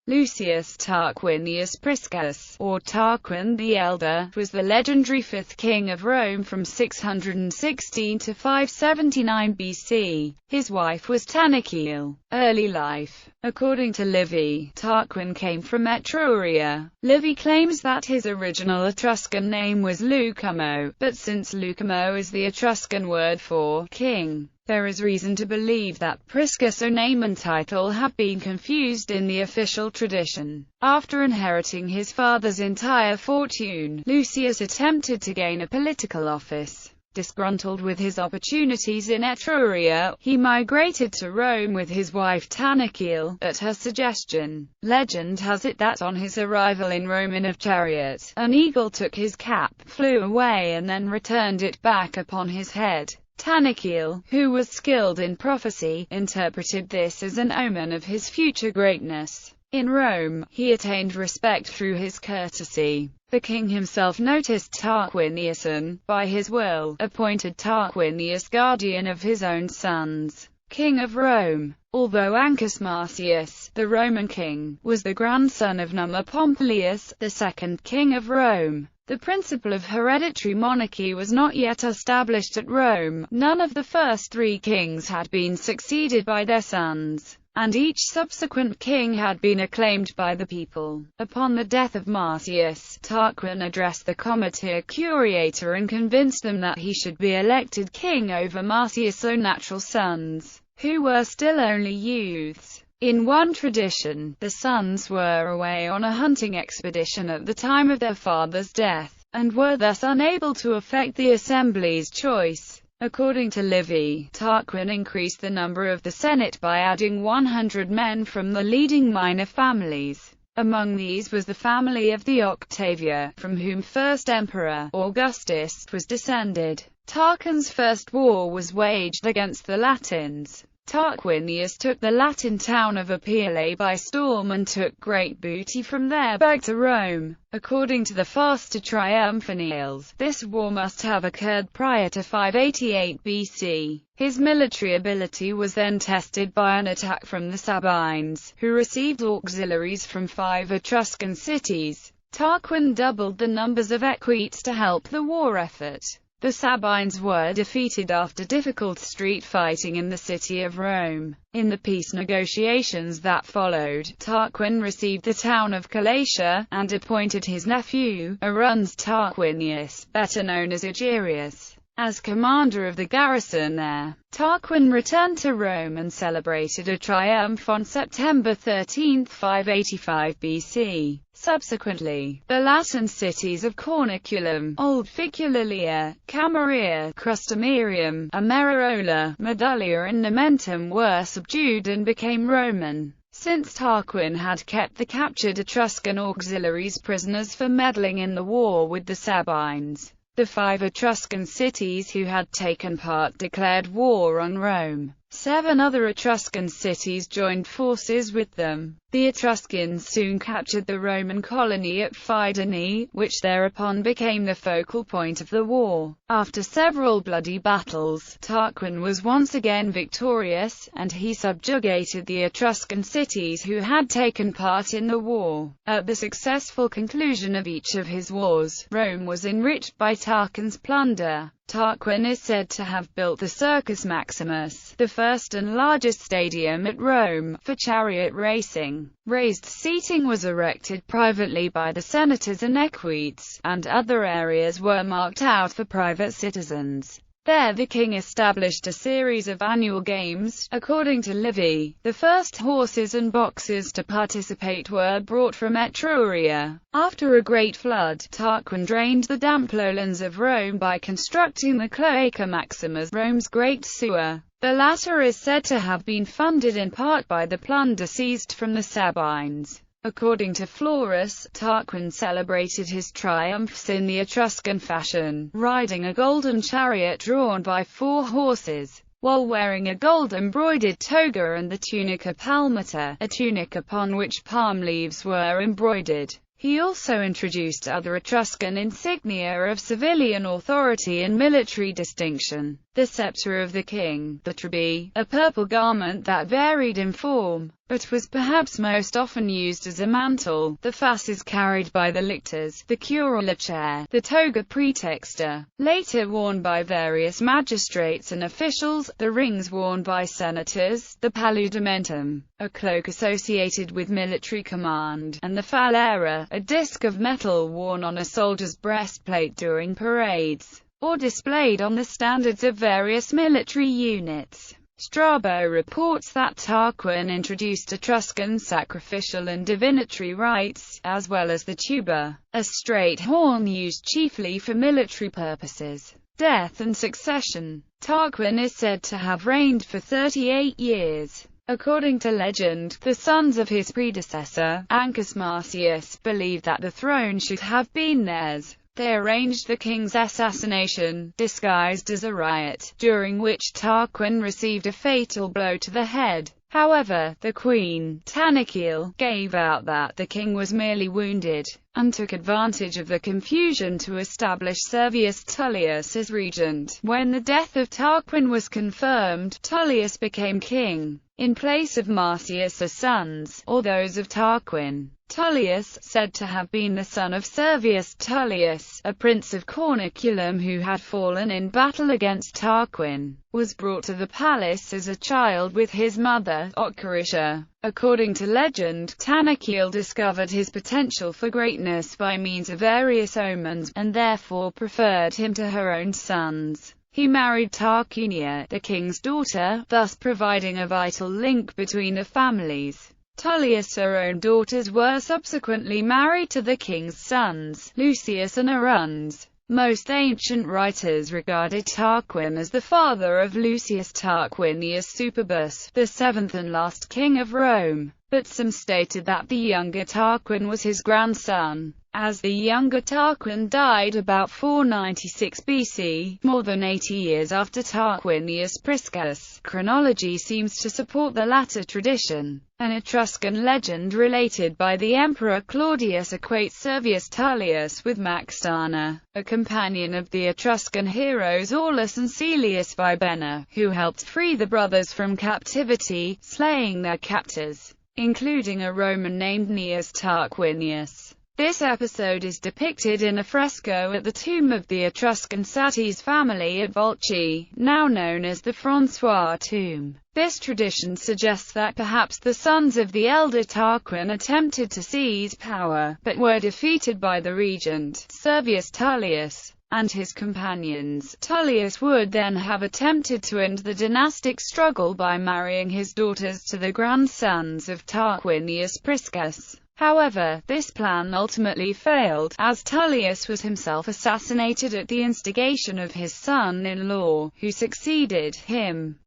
Lucius Tarquinius Priscus, or Tarquin the Elder, was the legendary fifth king of Rome from 616 to 579 BC. His wife was Tanakiel. Early life. According to Livy, Tarquin came from Etruria. Livy claims that his original Etruscan name was Lucumo, but since Lucumo is the Etruscan word for king, there is reason to believe that Priscus' name and title have been confused in the official tradition. After inheriting his father's entire fortune, Lucius attempted to gain a political office. Disgruntled with his opportunities in Etruria, he migrated to Rome with his wife Tanakiel, at her suggestion. Legend has it that on his arrival in Rome in a chariot, an eagle took his cap, flew away and then returned it back upon his head. Tanakiel, who was skilled in prophecy, interpreted this as an omen of his future greatness. In Rome, he attained respect through his courtesy. The king himself noticed Tarquinius and, by his will, appointed Tarquinius guardian of his own sons. King of Rome. Although Ancus Marcius, the Roman king, was the grandson of Numa Pompilius, the second king of Rome, the principle of hereditary monarchy was not yet established at Rome. None of the first three kings had been succeeded by their sons, and each subsequent king had been acclaimed by the people. Upon the death of Marcius, Tarquin addressed the Comitia Curiata and convinced them that he should be elected king over Marcius' own natural sons, who were still only youths. In one tradition, the sons were away on a hunting expedition at the time of their father's death, and were thus unable to affect the assembly's choice. According to Livy, Tarquin increased the number of the Senate by adding 100 men from the leading minor families. Among these was the family of the Octavia, from whom first Emperor Augustus was descended. Tarquin's first war was waged against the Latins. Tarquinius took the Latin town of Appiale by storm and took great booty from there back to Rome. According to the Fasta Triumphaniales, this war must have occurred prior to 588 BC. His military ability was then tested by an attack from the Sabines, who received auxiliaries from 5 Etruscan cities. Tarquin doubled the numbers of equites to help the war effort. The Sabines were defeated after difficult street fighting in the city of Rome. In the peace negotiations that followed, Tarquin received the town of Calatia, and appointed his nephew, Aruns Tarquinius, better known as Egerius, as commander of the garrison there. Tarquin returned to Rome and celebrated a triumph on September 13, 585 BC. Subsequently, the Latin cities of Corniculum, Old Ficulalia, Camarilla, Crustumerium, Ameriola, Medulla and Nomentum were subdued and became Roman. Since Tarquin had kept the captured Etruscan auxiliaries prisoners for meddling in the war with the Sabines, the 5 Etruscan cities who had taken part declared war on Rome. 7 other Etruscan cities joined forces with them. The Etruscans soon captured the Roman colony at Fidene, which thereupon became the focal point of the war. After several bloody battles, Tarquin was once again victorious, and he subjugated the Etruscan cities who had taken part in the war. At the successful conclusion of each of his wars, Rome was enriched by Tarquin's plunder. Tarquin is said to have built the Circus Maximus, the first and largest stadium at Rome, for chariot racing. Raised seating was erected privately by the senators and equites, and other areas were marked out for private citizens. There the king established a series of annual games. According to Livy, the first horses and boxes to participate were brought from Etruria. After a great flood, Tarquin drained the damp lowlands of Rome by constructing the Cloaca Maximus, Rome's great sewer. The latter is said to have been funded in part by the plunder seized from the Sabines. According to Florus, Tarquin celebrated his triumphs in the Etruscan fashion, riding a golden chariot drawn by 4 horses, while wearing a gold-embroidered toga and the tunica palmata, a tunic upon which palm leaves were embroidered. He also introduced other Etruscan insignia of civilian authority and military distinction. the scepter of the king, the trabea, a purple garment that varied in form, but was perhaps most often used as a mantle, the fasces carried by the lictors, the curula chair, the toga praetexta, later worn by various magistrates and officials, the rings worn by senators, the paludamentum, a cloak associated with military command, and the falera, a disc of metal worn on a soldier's breastplate during parades, or displayed on the standards of various military units. Strabo reports that Tarquin introduced Etruscan sacrificial and divinatory rites, as well as the tuba, a straight horn used chiefly for military purposes. Death and succession. Tarquin is said to have reigned for 38 years. According to legend, the sons of his predecessor, Ancus Marcius, believed that the throne should have been theirs. They arranged the king's assassination, disguised as a riot, during which Tarquin received a fatal blow to the head. However, the queen, Tanaquil, gave out that the king was merely wounded, and took advantage of the confusion to establish Servius Tullius as regent. When the death of Tarquin was confirmed, Tullius became king, in place of Marcius' sons, or those of Tarquin. Tullius, said to have been the son of Servius Tullius, a prince of Corniculum who had fallen in battle against Tarquin, was brought to the palace as a child with his mother, Ocaritia. According to legend, Tanaquil discovered his potential for greatness by means of various omens, and therefore preferred him to her own sons. He married Tarquinia, the king's daughter, thus providing a vital link between the families. Tullius' own daughters were subsequently married to the king's sons, Lucius and Aruns. Most ancient writers regarded Tarquin as the father of Lucius Tarquinius Superbus, the seventh and last king of Rome, but some stated that the younger Tarquin was his grandson. As the younger Tarquin died about 496 BC, more than 80 years after Tarquinius Priscus, chronology seems to support the latter tradition. An Etruscan legend related by the Emperor Claudius equates Servius Tullius with Maxana, a companion of the Etruscan heroes Aulus and Caelius Vibena, who helped free the brothers from captivity, slaying their captors, including a Roman named Gnaeus Tarquinius. This episode is depicted in a fresco at the tomb of the Etruscan Satis family at Volci, now known as the Francois tomb. This tradition suggests that perhaps the sons of the elder Tarquin attempted to seize power, but were defeated by the regent, Servius Tullius, and his companions. Tullius would then have attempted to end the dynastic struggle by marrying his daughters to the grandsons of Tarquinius Priscus. However, this plan ultimately failed, as Tullius was himself assassinated at the instigation of his son-in-law, who succeeded him.